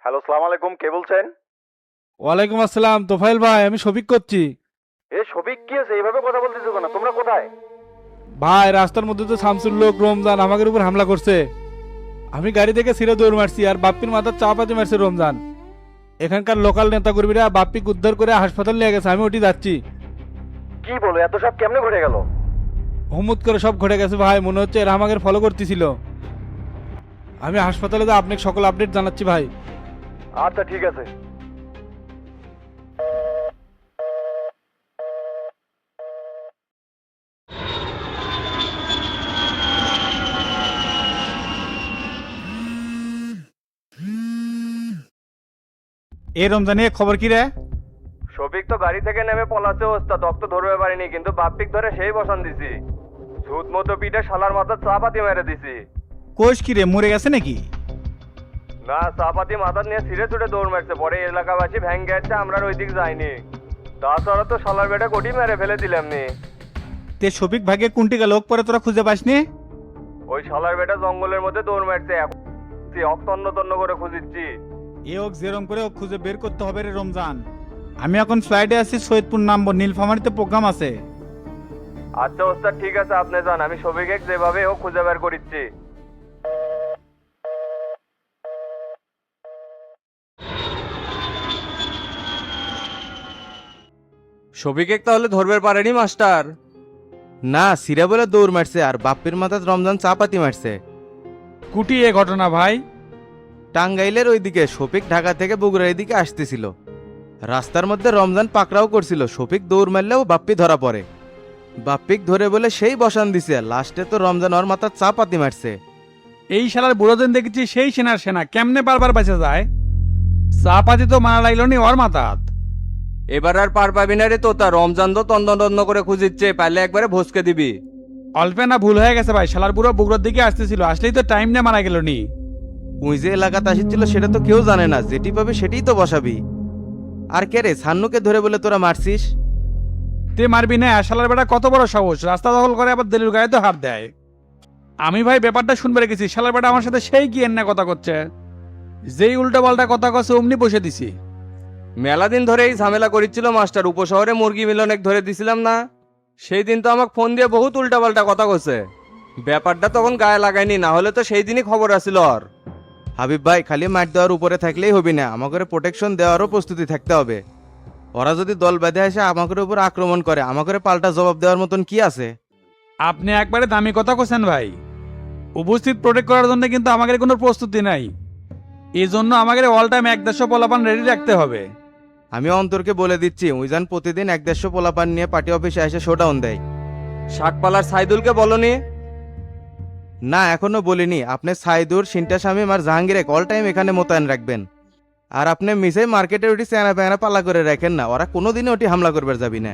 Hello, সালাম আলাইকুম। কে বলছেন? ওয়ালাইকুম আসসালাম তোফাইল ভাই, আমি শফিক করছি। এ শফিক, কি আছে? এইভাবে কথা বলতেছো কেন? তোমরা কোথায়? ভাই, রাস্তার মধ্যে তো শামসুর লোক রমজান আমাদের উপর হামলা করছে। আমি গাড়ি থেকে ছিঁড়ে দৌড় মারছি, আর বাপ্পির মাথার চাপাতি মারছে রমজান। এখানকার লোকাল নেতা কর্মীরা বাপ্পিকে উদ্ধার করে হাসপাতাল নিয়ে গেছে, আমি ওটি যাচ্ছি। কি বলো, এত সব কেমনে ঘটে গেল? হুমুত করে সব ঘটে গেছে ভাই, মনে হচ্ছে এরা আমাকে ফলো করতেছিল। আমি হাসপাতালে যা আপনাকে সকল আপডেট জানাচ্ছি ভাই। আচ্ছা, ঠিক আছে। এ রমজানে খবর কি রে? শফিক তো গাড়ি থেকে নেমে পলাছে ওস্তাদ, রক্ত ধরবে পারিনি, কিন্তু বাপ্পিক ধরে সেই বসান দিছি। সুদ মতো পিঠে শালার মাথার চাপাতি মেরে দিছি। কোষ কি রে, মরে গেছে নাকি? না, চাপাতি মাথা নিয়ে ছিঁড়ে ছুটে দৌড় মারছে, পরে এলাকাবাসী ভেঙে গেছে, আমরা আর ওই দিক যাইনি। তাছাড়া তো শালার বেটা কোটি মেরে ফেলে দিলাম নি। তে শফিক ভাগে কোনটি গেল, পরে তোরা খুঁজে পাসনি? ওই শালার বেটা জঙ্গলের মধ্যে দৌড় মারছে, এখন অক্তন্ন তন্ন করে খুঁজিচ্ছি। এ ওক যেরম করে ওক খুঁজে বের করতে হবে রে রমজান। আমি এখন ফ্লাইটে আছি, সৈয়দপুর নামবো, নীলফামারীতে প্রোগ্রাম আছে। আচ্ছা ওস্তাদ, ঠিক আছে, আপনি যান, আমি শফিকে যেভাবে হোক খুঁজে বের করিচ্ছি। শফিকে তাহলে ধরবে পারেনি মাস্টার? না, সিরা বলে দৌড় মারছে আর বাপ্পির মাথাত রমজান চাপাতি মারছে। কুটি এ ঘটনা ভাই? টাঙ্গাইলের ওইদিকে শফিক ঢাকা থেকে বগুড়ার দিকে আসতেছিল। রাস্তার মধ্যে রমজান পাকড়াও করছিল, শফিক দৌড় মারলেও বাপ্পি ধরা পড়ে। বাপ্পিক ধরে বলে সেই বসান দিছে, লাস্টে তো রমজান ওর মাথার চাপাতি মারছে। এই শালার বুড়োদিন দেখেছি সেই সেনার সেনা, কেমনে বারবার বেঁচে যায়? চাপাতি তো মারা লাগলো নি ওর মাথাত। এবার আর পার পাবি না রে তোতা, রমজান তো তন্ন তন্ন করে খুঁজিচ্ছে, পারলে একবারে ভসকে দিবি। অল্পে না ভুল হয়ে গেছে ভাই, শালার বুড়ো বগুড়ার দিকে আসতেছিল, আসলেই তো টাইম নিয়ে মারা গেল নি। উই যে এলাকাতে আসছিল সেটা তো কেউ জানে না, যেটি পাবে সেটাই তো বসাবি। আর কে রে, সান্নুকে ধরে বলে তোরা মারছিস? তে মারবি না? শালার বেটা কত বড় সাহস, রাস্তা দখল করে আবার দলিল গায়ে তো হাত দেয়। আমি ভাই ব্যাপারটা শুনবে রেখেছি, শালার বেটা আমার সাথে সেই কি এন্না কথা করছে। যেই উল্টো পাল্টা কথা কছে অমনি বসে দিছি। মেলা দিন ধরে এই ঝামেলা করিচ্ছিল মাস্টার, উপশহরে মুরগি মিলনে ধরে দিছিলাম না? সেই দিন তো আমাকে ফোন দিয়ে বহুত উল্টাপাল্টা কথা কছে। ব্যাপারটা তখন গায়ে লাগায়নি, না হলে তো সেই দিনই খবর আসিল। আর হাবিব ভাই, খালি মাঠ দেওয়ার উপরে থাকলেই হবি না, আমাকে প্রোটেকশন দেওয়ারও প্রস্তুতি থাকতে হবে। ওরা যদি দল বেঁধে এসে আমাদের উপর আক্রমণ করে, আমাদের পাল্টা জবাব দেওয়ার মতন কি আছে? আপনি একবারে দামি কথা কোছেন ভাই। উপস্থিত প্রোটেক্ট করার জন্য কিন্তু আমাদের কোনো প্রস্তুতি নাই। এই জন্য আমাদের অল টাইম 150 পোলাপান রেডি রাখতে হবে। আমি অন্তরকে বলে দিচ্ছি, উইজান প্রতিদিন 150 পোলাপান নিয়ে পার্টি অফিসে এসে শোডাউন দেয়। শাকপালার সাইদুলকে বলনি? না, এখনো বলিনি। আপনি সাইদুর, সিনটা শামীম আর জাহাঙ্গীর অল টাইম এখানে মোতায়েন রাখবেন। আর আপনি মিসে মার্কেটে ওটি চেনা প্যাঁড়া পালা করে রাখেন না, ওরা কোনোদিনই ওটি হামলা করবে যাবি না।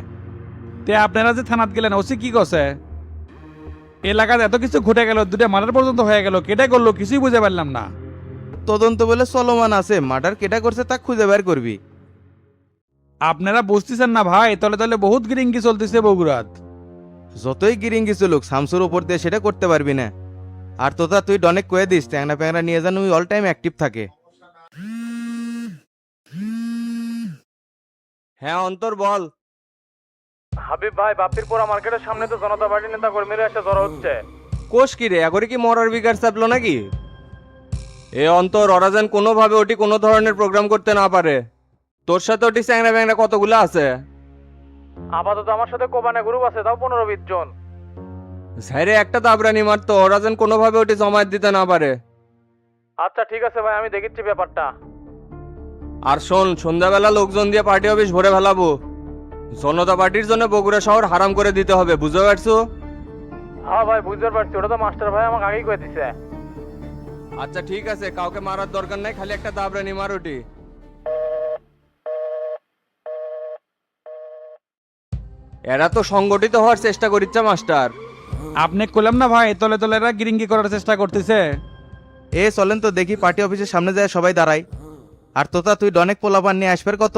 তে আপনারা যে থানাত গেলেন, ওসি কি কছে? এলাকাতে এত কিছু ঘটে গেল, দুটো মার্ডার পর্যন্ত হয়ে গেল, কেটে করলো কিছুই বুঝে পারলাম না। তদন্ত বলে চলমান আছে, মার্ডার কেটা করছে তা খুঁজে বের করবি। আপনারা বুঝতেছেন না ভাই, তলে তলে বহুত গিরিঙ্গি চলতেছে বগুড়াত। যতই গিরিঙ্গি চলুক, শামসুর উপর দিয়ে সেটা করতে পারবি না। আর তোতা তুই ডনেক কয়ে দিস, ট্যাংরা প্যাংরা নিয়ে যান, ওই অল টাইম অ্যাক্টিভ থাকে। হ্যাঁ অন্তর বল। হাবিব ভাই, বাপ্পির পোড়া মার্কেটের সামনে তো জনতা পার্টির নেতা কর্মীরা এসে জড়ো হচ্ছে। কোষ কি রে, এগরে কি মরার বিকার চাপলো নাকি? এ অন্তর, ওরা যেন কোনোভাবে ওটি কোনো ধরনের প্রোগ্রাম করতে না পারে। তোর সাথে ওটি চ্যাংরা ব্যাংরা কতগুলো আছে? আপাতত আমার সাথে কোবানে গ্রুপ আছে, তাও 15-20 জন। ঝাইরে একটা দাবরানি মারতো, ওরা যেন কোনোভাবে ওটি জমায়েত দিতে না পারে। আচ্ছা ঠিক আছে ভাই, আমি দেখিচ্ছি ব্যাপারটা। আর শোন, সন্ধ্যাবেলা লোকজন দিয়ে পার্টি অফিস ভরে ফেলাবো। জনতা পার্টির জন্য বগুড়া শহর হারাম করে দিতে হবে, বুঝতে পারছো? হ্যাঁ ভাই, বুঝতে পারছি, ওটা তো মাস্টার ভাই আমাকে আগেই কয়ে দিছে। আচ্ছা ঠিক আছে, কাউকে মারার দরকার নাই, খালি একটা দাবরানি মার ওটি। এরা তো সংগঠিত হওয়ার চেষ্টা করিচ্ছে মাস্টার। আপনি কইলাম না ভাই, তলে তলে এরা গিরিঙ্গি করার চেষ্টা করতেছে। এ চলেন তো দেখি, পার্টি অফিসের সামনে যায় সবাই দাঁড়াই। আর তোতা তুই ডনেক পোলাপান নিয়ে আসবে কত?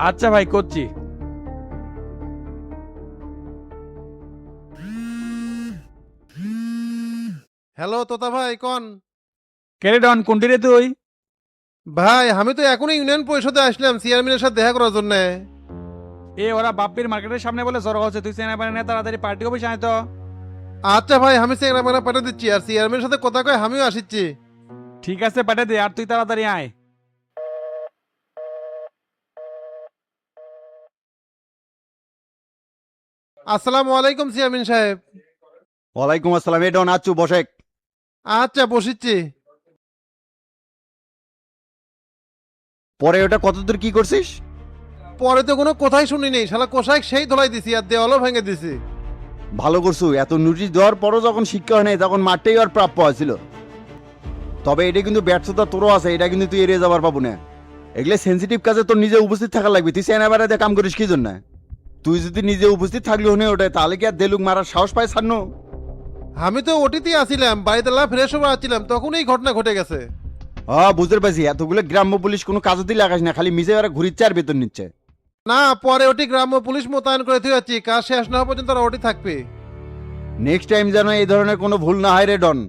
আচ্ছা ভাই, করছি। হ্যালো তোতা ভাই, কোন? কেরে ডন, কোনটি রে তুই? ভাই আমি তো এখনই ইউনিয়ন পরিষদে আসলাম চেয়ারম্যানের সাথে দেখা করার জন্য। এ ওরা বাপ্পির মার্কেটের সামনে বলে জড়ো হচ্ছে, তুই চেনা পারে না, তাড়াতাড়ি পার্টি অফিসে আয় তো। আচ্ছা ভাই আমি চেংরা পাঠিয়ে দিচ্ছি, আর চেয়ারম্যানের সাথে কথা কয় আমিও আসিচ্ছি। ঠিক আছে পাঠিয়ে দে, আর তুই তাড়াতাড়ি আয়। আসসালামু আলাইকুম চেয়ারম্যান সাহেব। ওয়ালাইকুম আসসালাম। এ ডন আচ্ছু বসেক। আচ্ছা বসিচ্ছি। পরে ওটা কতদূর কি করছিস? পরে তো কোনো কথাই শুনি নেই, শালা কোষায় সেই ধলাই দিছি আর দেওয়ালও ভেঙে দিছি। ভালো করছু, এত নোটিশ দেওয়ার পরও যখন শিক্ষা হয় নাই তখন মাঠটাই আর প্রাপ্য হয়েছিল। তবে এটা কিন্তু ব্যর্থতা তোরও আছে, এটা কিন্তু তুই এড়িয়ে যাবার পাবো না। এগুলো সেন্সিটিভ কাজে তোর নিজে উপস্থিত থাকা লাগবে। তুই সেনা বেড়াতে কাম করিস কি জন্য? তুই যদি নিজে উপস্থিত থাকলি হনে ওটাই, তাহলে কি আর দেলুক মারার সাহস পায় ছাড়নো? আমি তো ওটিতে আসিলাম, বাড়িতে ফ্রেশ হবার আসছিলাম, তখন এই ঘটনা ঘটে গেছে। হ্যাঁ বুঝতে পারছি, এতগুলো গ্রাম্য পুলিশ কোনো কাজও লাগাস না, খালি মিজে ওরা ঘুরিচ্ছে আর বেতন নিচ্ছে। না পরে ওটি গ্রাম্য পুলিশ মোতায়েন করে দিয়ে যাচ্ছি, কাজ শেষ না হওয়া পর্যন্ত ওরা ওটি থাকবে। নেক্সট টাইম যেন এই ধরনের কোনো ভুল না হয় রে ডন।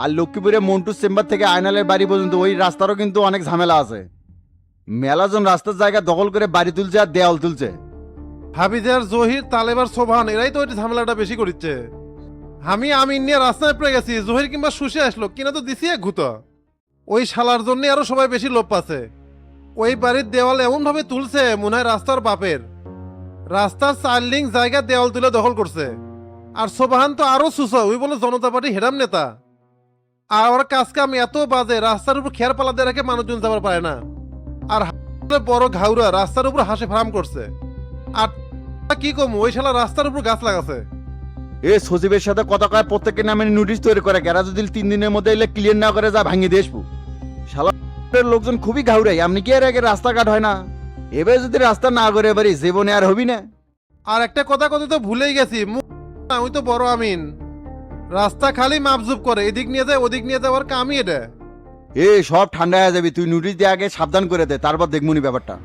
আর লক্ষ্মীপুরে মন্টুর চেম্বার থেকে আয়নালের বাড়ি পর্যন্ত ওই রাস্তারও কিন্তু অনেক ঝামেলা আছে। মেলাজন রাস্তার জায়গা দখল করে বাড়ি তুলছে আর দেয়াল তুলছে। হাবিজার জহির তালেবার সোভান এরাই তো ওই ঝামেলাটা বেশি করছে। আমি আমিন নিয়ে রাস্তায় পড়ে গেছি, জহির কিংবা শুষে আসলো কিনা তো দিছি এক ঘুত। ওই শালার জন্য আরো সবাই বেশি লোভ পাচ্ছে। ওই বাড়ির দেওয়াল এমন ভাবে তুলছে মনে হয় রাস্তার বাপের। রাস্তার 4 লিঙ্ক জায়গা দেওয়াল তুলে দখল করছে। আর সোবাহান তো আরো সুস, ওই বলে জনতা পার্টি হেরাম নেতা। আর ওর কাজ কাম এত বাজে, রাস্তার উপর খেয়ার পালা দিয়ে রেখে মানুষজন যাবার পারে না। আর বড় ঘাউরা রাস্তার উপর হাসে ফার্ম করছে। আর কি কম, ওই শালা রাস্তার উপর গাছ লাগাছে। এ সচিবের সাথে কথা কয় প্রত্যেকের নামে নোটিশ তৈরি করে, এরা যদি 3 দিনের মধ্যে এলে ক্লিয়ার না করে যা ভাঙিয়ে দিয়ে আসবো। শালা লোকজন খুবই ঘাউরাই, আপনি কি এর আগে রাস্তাঘাট হয় না? এবার যদি রাস্তা না করে পারি জীবনে আর হবি না। আর একটা কথা কথা তো ভুলেই গেছি, আমি তো বড় আমিন। রাস্তা খালি মাপজুপ করে, এদিক নিয়ে যায় ওদিক নিয়ে যাওয়ার কামই এটা। এ সব ঠান্ডা হয়ে যাবি, তুই নোটিশ দিয়ে আগে সাবধান করে দে, তারপর দেখমুনি ব্যাপারটা।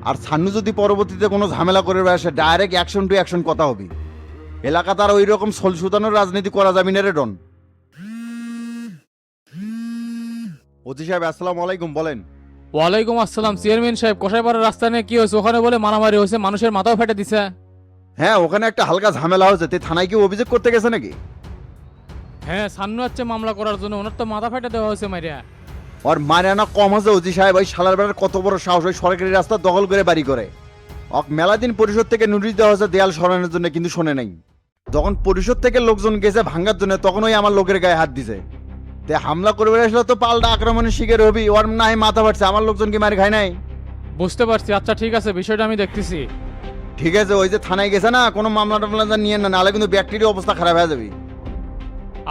আর সান্নু যদি পরবর্তীতে কোনো ঝামেলা করে আসে, ডাইরেক্ট অ্যাকশন টু অ্যাকশন কথা হবে। এলাকা তার ওই রকম সল সুতানোর রাজনীতি করা যাবি না রে ডন। ওসি সাহেব আসসালামু আলাইকুম, বলেন। ওয়ালাইকুম আসসালাম। চেয়ারম্যান সাহেব, কষাইপাড়ার রাস্তা নিয়ে কি হয়েছে? ওখানে বলে মারামারি হয়েছে, মানুষের মাথাও ফেটে দিছে। হ্যাঁ ওখানে একটা হালকা ঝামেলা হয়েছে, তুই থানায় কি অভিযোগ করতে গেছে নাকি? হ্যাঁ, সান্নু হচ্ছে মামলা করার জন্য, ওনার তো মাথা ফেটে দেওয়া হয়েছে মারিয়া। আর মারিয়ানা কম হয়েছে ওসি সাহেব, ওই শালার বেড়ার কত বড় সাহস, ওই সরকারি রাস্তা দখল করে বাড়ি করে। মেলা দিন পরিষদ থেকে নোটিশ দেওয়া হয়েছে দেয়াল সরানোর জন্য, কিন্তু শোনে নাই। যখন পরিষদ থেকে লোকজন গেছে ভাঙ্গার জন্য, তখন ওই আমার লোকের গায়ে হাত দিছে। তে হামলা করবে আসলে তো পাল্টা আক্রমণের শিকার হবি, ওর না হয় মাথা ফাটছে, আমার লোকজন কি মারি খায় নাই? বুঝতে পারছি, আচ্ছা ঠিক আছে, বিষয়টা আমি দেখতেছি। ঠিক আছে, ওই যে থানায় গেছে না, কোনো মামলা টামলা নিয়ে না, নাহলে কিন্তু ব্যাকটেরিয়া অবস্থা খারাপ হয়ে যাবে।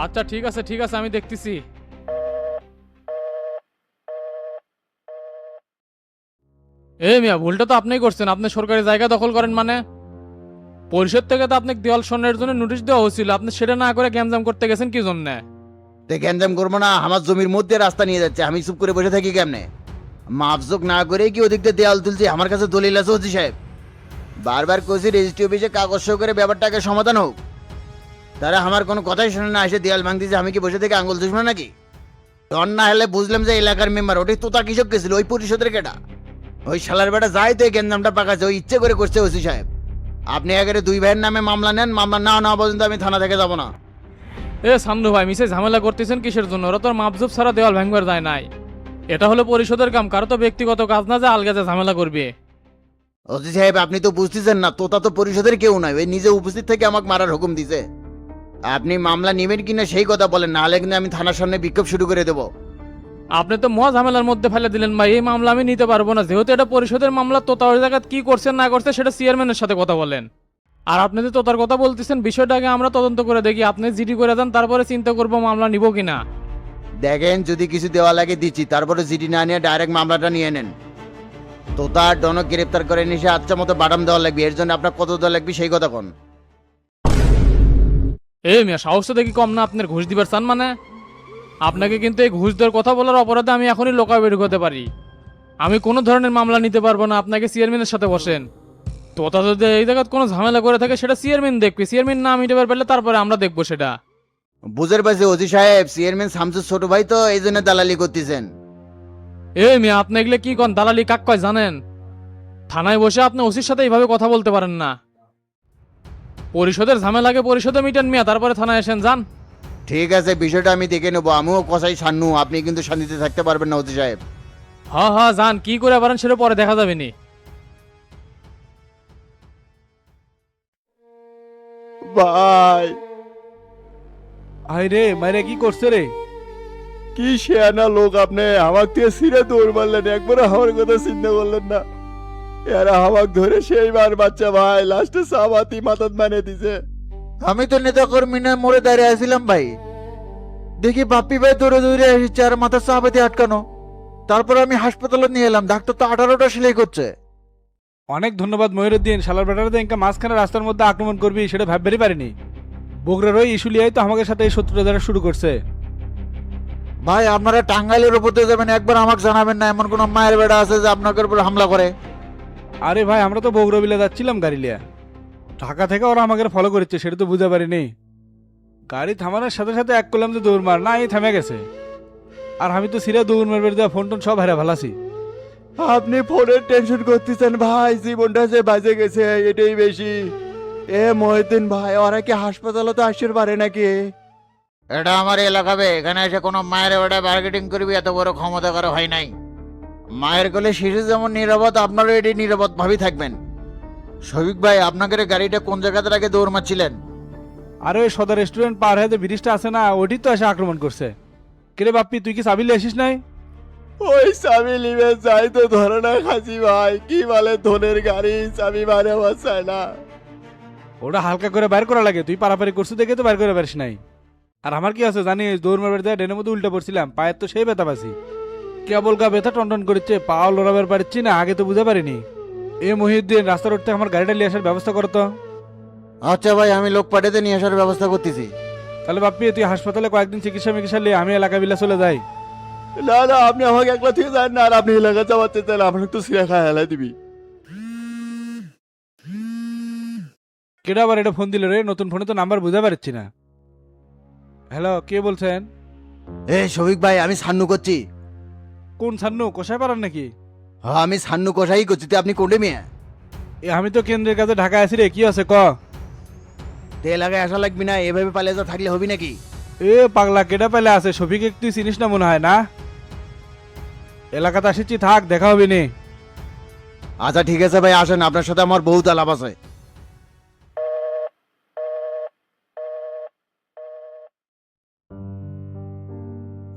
আচ্ছা ঠিক আছে ঠিক আছে, আমি দেখতেছি। এই মিয়া, ভুলটা তো আপনিই করছেন। আপনি সরকারি জায়গা দখল করেন মানে? পরিষদ থেকে তো আপনাকে দেওয়াল সরানোর জন্য নোটিশ দেওয়া হয়েছিল, আপনি সেটা না করে গ্যামজাম করতে গেছেন কি জন্য? তে গ্যাঞ্জাম করবো না? আমার জমির মধ্যে রাস্তা নিয়ে যাচ্ছে, আমি চুপ করে বসে থাকি কেমনে? মাপজোক না করে কি ওদিক দিয়ে দেয়াল তুলছি? আমার কাছে দলিল আছে ওসি সাহেব। বারবার কইছি রেজিস্ট্রি অফিসে কাগজ সই করে ব্যাপারটাকে সমাধান হোক, তারা আমার কোনো কথাই শোনে না, এসে দেয়াল ভাঙতেছে। আমি কি বসে থেকে আঙুল দুশমন নাকি? ডন না হলে বুঝলাম যে এলাকার মেম্বার, ওটাই তোতা কৃষক গেছিল, ওই পরিষদের কেটা? ওই শালার বেটা যাই তো এই গ্যাঞ্জামটা পাকাছে, ওই ইচ্ছে করে করছে ওসি সাহেব। আপনি আগে 2 ভাইয়ের নামে মামলা নেন, মামলা না নেওয়া পর্যন্ত আমি থানা থেকে যাবো না। এ সান্নু ভাই, মিসে ঝামেলা করতেছেন কিসের জন্য? ওরা তো আর মাপজুপ ছাড়া দেওয়াল ভাঙবার যায় নাই। এটা হলো পরিষদের কাম, কারো তো ব্যক্তিগত কাজ না যে আলগা যে ঝামেলা করবে। ওসি সাহেব আপনি তো বুঝতেছেন না, তোতা তো পরিষদের কেউ নয়, ওই নিজে উপস্থিত থেকে আমাকে মারার হুকুম দিছে। আপনি মামলা নেবেন কিনা সেই কথা বলেন, না হলে কিন্তু আমি থানার সামনে বিক্ষোভ শুরু করে দেবো। আপনি তো মহা ঝামেলার মধ্যে ফেলে দিলেন ভাই, এই মামলা আমি নিতে পারবো না। যেহেতু এটা পরিষদের মামলা, তোতা ওই জায়গায় কি করছেন না করছে সেটা চেয়ারম্যানের সাথে কথা বলেন। আর আপনি যে তোতার কথা বলতেছেন, বিষয়টাকে আমরা তদন্ত করে দেখি। আপনি জিডি করে দেন, তারপরে চিন্তা করবো মামলা নিব কিনা। দেখেন যদি কিছু দেওয়া লাগে দিচ্ছি, তারপরে জিডি না নিয়ে ডাইরেক্ট মামলাটা নিয়ে নেন। তোতা আর ডনক গ্রেপ্তার করে নিয়ে আচ্ছা মতো বাটাম দেওয়া লাগবে, এর জন্য আপনার কত দেওয়া লাগবে সেই কথা কোন। এই মিয়া, সাহস তো দেখি কম না আপনার, ঘুষ দিবার চান মানে? আপনাকে কিন্তু এই ঘুষ দেওয়ার কথা বলার অপরাধে আমি এখনই লোকা বের করতে পারি। আমি কোনো ধরনের মামলা নিতে পারবো না, আপনাকে চেয়ারম্যানের সাথে বসেন। তোতা যদি এই জায়গায় কোনো ঝামেলা করে থাকে সেটা চেয়ারম্যান দেখবে, চেয়ারম্যান না মিটে পারলে তারপরে আমরা দেখবো সেটা। বুঝের পাশে ওসি সাহেব, চেয়ারম্যান শামসুর ছোট ভাই তো এই জন্য দালালি করতেছেন। এই মেয়ে আপনি এগুলো কি কোন দালালি কাক কয় জানেন? থানায় বসে আপনি ওসির সাথে এইভাবে কথা বলতে পারেন না। পরিষদের ঝামেলাকে পরিষদে মিটেন মিয়া, তারপরে থানায় এসেন যান। ঠিক আছে, বিষয়টা আমি দেখে নেবো। আমিও কষাই ছান্নু, আপনি কিন্তু শান্তিতে থাকতে পারবেন না ওসি সাহেব। হ্যাঁ হ্যাঁ যান, কি করে পারেন সেটা পরে দেখা যাবে নি। ভাই আই রে মাইরে কি করছে রে? কি শেয়ানা লোক আপনি, আমাকে দিয়ে সিরে দৌড় মারলেন, একবার আমার কথা চিন্তা করলেন না। এরা আমাকে ধরে সেইবার বাচ্চা ভাই লাস্টে সাবাতি মাথাত মানে দিছে। আমি তো নেতা কর্মী না মোড়ে দাঁড়িয়ে আছিলাম ভাই, দেখি বাপ্পি ভাই দৌড়ে দৌড়ে এসেছে আর মাথার চাপাতি আটকানো। তারপর আমি হাসপাতালে নিয়ে এলাম, ডাক্তার তো 18টা সেলাই করছে। অনেক ধন্যবাদ মহিরুদ্দিন, শালার বেটারে ইনকা মাঝখানে রাস্তার মধ্যে আক্রমণ করবি সেটা ভাববেরই পারিনি। বগুড়ার ওই ইস্যু লিয়াই তো আমাদের সাথে এই শত্রুতা যারা শুরু করছে। ভাই আপনারা টাঙ্গাইলের উপর দিয়ে যাবেন, একবার আমাকে জানাবেন না এমন কোন মায়ের বেড়া আছে যে আপনাদের উপর হামলা করে? আরে ভাই আমরা তো বগুড়া বিলে যাচ্ছিলাম গাড়ি লিয়া, ঢাকা থেকে ওরা আমাকে ফলো করছে, সেটা তো বুঝতে পারিনি। গাড়ি থামানোর সাথে সাথে এক করলাম যে দৌড় মার, না এই থেমে গেছে। আর আমি তো সিরা দৌড় মারবে দেওয়া ফোন টোন সব হেরা ভালাছি। আপনি ফোনের টেনশন করতেছেন ভাই, জীবনটা যে বাজে গেছে এটাই বেশি। এ মহিউদ্দিন ভাই, ওরা কি হাসপাতালে তো আসতে পারে নাকি? এটা আমার এলাকা বে, এখানে এসে কোনো মায়ের বেড়া মার্কেটিং করবি এত বড় ক্ষমতা কারো হয় নাই। মায়ের কোলে শিশু যেমন নিরাপদ, আপনারও এটি নিরাপদ ভাবেই থাকবেন। শফিক ভাই, আপনাদের গাড়িটা কোন জায়গাতে আগে দৌড় মারছিলেন? আর ওই সদর রেস্টুরেন্ট পার হয়ে যে ব্রিজটা আছে না, ওটি তো এসে আক্রমণ করছে। কিরে বাপ্পি, তুই কি চাবি লিয়ে আসিস নাই? ওই চাবি লিবে যাই তো ধরে না খাসি ভাই, কি বলে ধনের গাড়ি চাবি মারে বসায় না। ওটা হালকা করে বাইর করা লাগে, তুই পারাপারি করছিস দেখে তো বাইর করে পারিস নাই। আর আমার কি আছে জানিস, দৌড় মারবার দেয় ডেনের মধ্যে উল্টা পড়ছিলাম, পায়ের তো সেই ব্যথা পাচ্ছি, কেবল গা ব্যথা টন করছে, পাও লড়াবার পারছি না, আগে তো বুঝতে পারিনি। এ মহিউদ্দিন, রাস্তার উঠতে আমার গাড়িটা নিয়ে আসার ব্যবস্থা করতো। আচ্ছা ভাই, আমি লোক পাঠাতে নিয়ে আসার ব্যবস্থা করতেছি। তাহলে বাপ্পি তুই হাসপাতালে কয়েকদিন চিকিৎসা মিকিৎসা নিয়ে আমি এলাকা বিলা চলে যাই। না না, আপনি আমাকে একলা থেকে যান না, আর আপনি এলাকা চাওয়াতে তাহলে আপনাকে তো সিরা খায় হেলাই দিবি। কেডা আবার এটা ফোন দিল রে? নতুন ফোনে তো নাম্বার বুঝতে পারছি না। হ্যালো, কে বলছেন? এ শফিক ভাই, আমি ছান্নু করছি। কোন ছান্নু, কোষায় পারান নাকি? হ্যাঁ, আমি ছান্নু কষাই করছি। তুই আপনি কোনটা মেয়ে? এ আমি তো কেন্দ্রের কাছে ঢাকায় আছি রে, কি আছে ক? তে এলাকায় আসা লাগবি না, এভাবে পালিয়ে যা থাকলে হবি নাকি? এ পাগলা, কেডা পেলে আছে? শফিকে তুই চিনিস না মনে হয় না? এলাকাতে আসিছি, থাক, দেখা হবে নি। আচ্ছা ঠিক আছে ভাই, আসেন, আপনার সাথে আমার বহুত আলাপ আছে।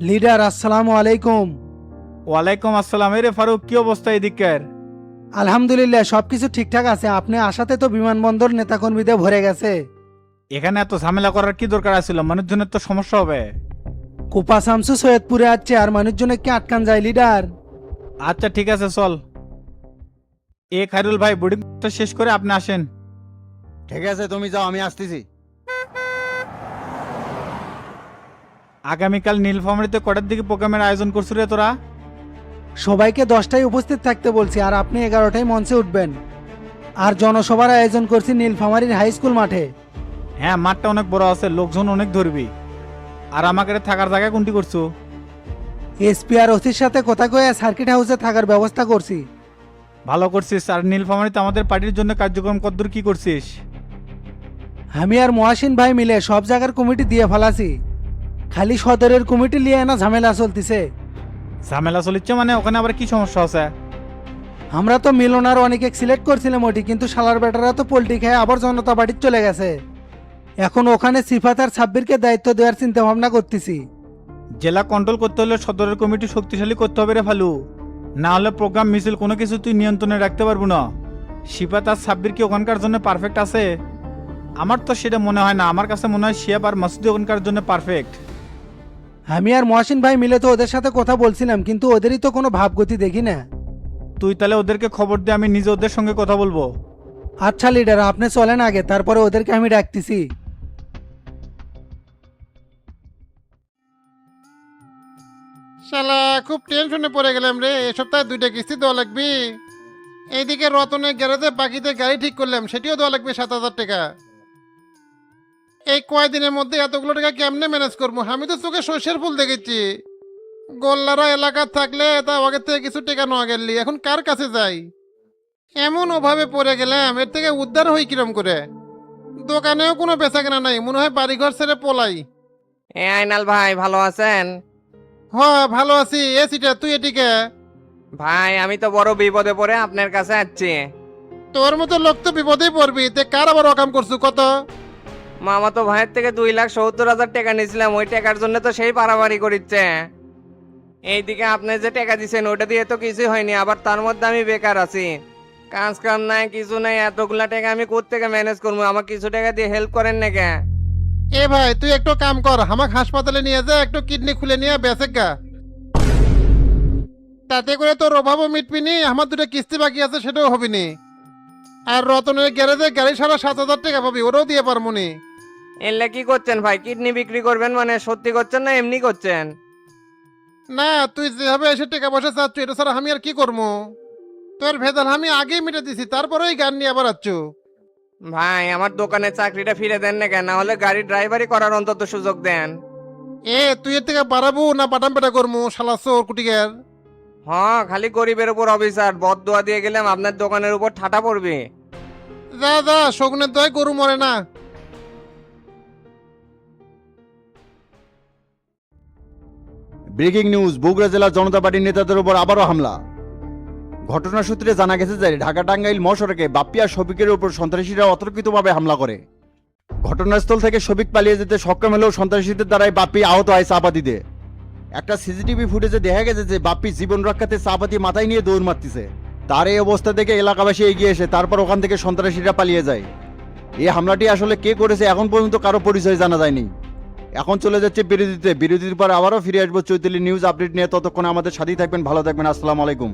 লিডার আসসালামু আলাইকুম। ওয়ালাইকুম আসসালাম। রে ফারুক, কি অবস্থা এদিকের? আলহামদুলিল্লাহ সবকিছু ঠিকঠাক আছে। আপনি আসাতে তো বিমানবন্দর নেতাকর্মীদের ভরে গেছে। এখানে এত ঝামেলা করার কি দরকার আছিল? মানুষজনের তো সমস্যা হবে। কোপা শামসু সৈয়দপুরে আছে, আর মানুষজনে কি আটকান যায় লিডার? আচ্ছা ঠিক আছে, চল। এ খাইরুল ভাই, বোর্ডিংটা শেষ করে আপনি আসেন। ঠিক আছে, তুমি যাও, আমি আসতেছি। আগামীকাল নীলফামারীতে কটার দিকে প্রোগ্রামের আয়োজন করছো রে তোরা? সবাইকে 10টায় উপস্থিত থাকতে বলছি, আর আপনি 11টায় মঞ্চে উঠবেন। আর জনসভার আয়োজন করছি নীলফামারীর হাই স্কুল মাঠে। হ্যাঁ, মাঠটা অনেক বড় আছে, লোকজন অনেক ধরবি। আর আমাকে থাকার জায়গা কোনটি করছো? এসপি আর ওসির সাথে কথা কয়ে সার্কিট হাউসে থাকার ব্যবস্থা করছি। ভালো করছিস। আর নীলফামারীতে আমাদের পার্টির জন্য কার্যক্রম কতদূর কি করছিস? আমি আর মহাসিন ভাই মিলে সব জায়গার কমিটি দিয়ে ফেলাছি, খালি সদরের কমিটি নিয়ে না ঝামেলা চলতিছে। ঝামেলা চলিচ্ছে মানে? ওখানে আবার কি সমস্যা আছে? আমরা তো মিলনার অনেকে সিলেক্ট করছিলাম ওটি, কিন্তু শালার বেটারা তো পোল্ট্রি খেয়ে আবার জনতা বাড়ির চলে গেছে। এখন ওখানে সিফাত আর সাব্বিরকে দায়িত্ব দেওয়ার চিন্তা ভাবনা করতেছি। জেলা কন্ট্রোল করতে হলে সদরের কমিটি শক্তিশালী করতে হবে রে ফালু, না হলে প্রোগ্রাম মিছিল কোনো কিছু তুই নিয়ন্ত্রণে রাখতে পারবো না। শিপাত আর সাব্বির কি ওখানকার জন্য পারফেক্ট আছে? আমার তো সেটা মনে হয় না। আমার কাছে মনে হয় শিয়াব আর মাসুদি ওখানকার জন্য পারফেক্ট। আমি আর মহাসিন ভাই মিলে তো ওদের সাথে কথা বলছিলাম, কিন্তু ওদেরই তো কোনো ভাবগতি দেখি না। তুই তাহলে ওদেরকে খবর দে, আমি নিজে ওদের সঙ্গে কথা বলবো। আচ্ছা লিডার, আপনি চলেন আগে, তারপরে ওদেরকে আমি ডাকতেছি। শালা খুব টেনশনে পড়ে গেলাম রে, এ সপ্তাহে 2টা কিস্তি দেওয়া লাগবে। এইদিকে রতনের গ্যারেজে বাকিতে গাড়ি ঠিক করলাম, সেটিও দেওয়া লাগবে 7,000 টাকা। এই কয়দিনের মধ্যে এতগুলো টাকা কেমনে ম্যানেজ করবো? আমি তো চোখে সর্ষের ফুল দেখেছি। গোল্লারা এলাকা থাকলে তা আগের থেকে কিছু টেকা নেওয়া গেলি, এখন কার কাছে যাই? এমন অভাবে পড়ে গেলাম, এর থেকে উদ্ধার হই কিরম করে? দোকানেও কোনো বেচা কেনা নাই, মনে হয় বাড়িঘর ছেড়ে পলাই। এ আইনাল ভাই ভালো আছেন? হ, ভালো আছি। এ সিটা তুই এটিকে? ভাই আমি তো বড় বিপদে পড়ে আপনার কাছে আসছি। তোর মতো লোক তো বিপদেই পড়বি, তে কার আবার অকাম করছু কত? মামা তো ভাইয়ের থেকে 2,70,000 টাকা নিয়েছিলাম, ওই টাকার জন্য তো সেই পারাবাড়ি করিচ্ছে। এইদিকে আপনি যে টাকা দিচ্ছেন ওটা দিয়ে তো কিছুই হয়নি, আবার তার মধ্যে আমি বেকার আছি, কাজ কাম নাই কিছু নাই। এতগুলা টাকা আমি কোত্থেকে ম্যানেজ করবো? আমাকে কিছু টাকা দিয়ে হেল্প করেন না কে? এ ভাই তুই একটু কাম কর, আমাকে হাসপাতালে নিয়ে যা, একটু কিডনি খুলে নিয়ে বেঁচে গা। তাতে করে তোর অভাবও মিটবিনি, আমার দুটো কিস্তি বাকি আছে সেটাও হবিনি। আর রতনের গ্যারেজে গাড়ি সারা 7,000 টাকা পাবি, ওরাও দিয়ে পারমুনি। এলে কি করছেন ভাই? কিডনি বিক্রি করবেন মানে সত্যি করছেন না এমনি করছেন? না, তুই যেভাবে এসে টাকা পয়সা চাচ্ছ এটা ছাড়া আমি আর কি করবো? তোর ভেজাল আমি আগেই মিটে দিছি, তারপরেই গান নিয়ে আবার আচ্ছ। ভাই আমার দোকানের চাকরিটা ফিরে দেন না কেন? না হলে গাড়ি ড্রাইভারি করার অন্তত সুযোগ দেন। এ তুই এর থেকে বাড়াবো না বাটাম পেটা করবো শালা চোর কুটিকার? হ্যাঁ, খালি গরিবের উপর অফিসার বদদোয়া দিয়ে গেলাম আপনার দোকানের উপর ঠাটা পড়বে। যা যা, শগুনের দয় গরু মরে না। ব্রেকিং নিউজ, বগুড়া জেলার জনতা পার্টির নেতাদের উপর আবারও হামলা। ঘটনা সূত্রে জানা গেছে যে ঢাকা টাঙ্গাইল মহাসড়কে বাপ্পি আর শফিকের উপর সন্ত্রাসীরা অতর্কিতভাবে হামলা করে। ঘটনাস্থল থেকে শফিক পালিয়ে যেতে সক্ষম হলেও সন্ত্রাসীদের দ্বারাই বাপ্পি আহত হয় চাপাতিতে। একটা সিসিটিভি ফুটেজে দেখা গেছে যে বাপ্পি জীবন রক্ষাতে চাপাতি মাথায় নিয়ে দৌড় মারতেছে। তার এই অবস্থা দেখে এলাকাবাসী এগিয়ে এসে তারপর ওখান থেকে সন্ত্রাসীরা পালিয়ে যায়। এই হামলাটি আসলে কে করেছে এখন পর্যন্ত কারো পরিচয় জানা যায়নি। এখন চলে যাচ্ছে বিরতির পর আবারও ফিরে আসবো চৈতালি নিউজ আপডেট নিয়ে। ততক্ষণ আমাদের সাথেই থাকবেন, ভালো থাকবেন, আসসালামু আলাইকুম।